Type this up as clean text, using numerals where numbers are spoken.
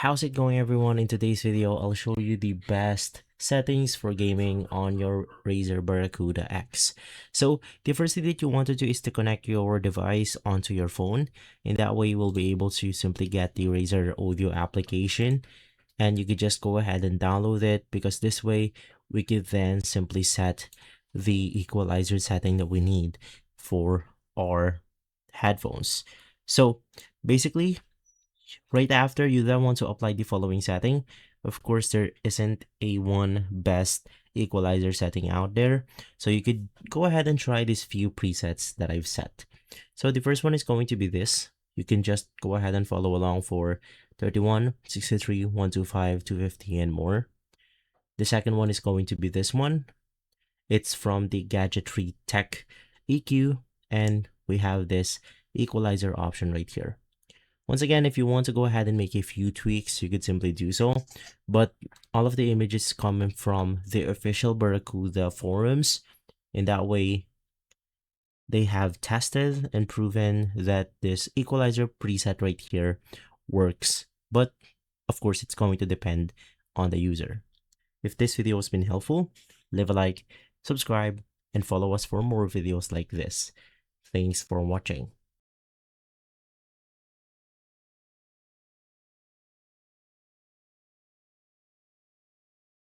How's it going, everyone? In today's video, I'll show you the best settings for gaming on your Razer Barracuda X. So the first thing that you want to do is to connect your device onto your phone. In that way, you will be able to simply get the Razer audio application, and you could just go ahead and download it, because this way we could then simply set the equalizer setting that we need for our headphones. So basically, right after, you then want to apply the following setting. Of course, there isn't a one best equalizer setting out there, so you could go ahead and try these few presets that I've set. So the first one is going to be this. You can just go ahead and follow along for 31, 63, 125, 250, and more. The second one is going to be this one. It's from the Gadgetry Tech EQ, and we have this equalizer option right here. Once again, if you want to go ahead and make a few tweaks, you could simply do so. But all of the images coming from the official Barracuda forums. In that way, they have tested and proven that this equalizer preset right here works. But of course, it's going to depend on the user. If this video has been helpful, leave a like, subscribe, and follow us for more videos like this. Thanks for watching.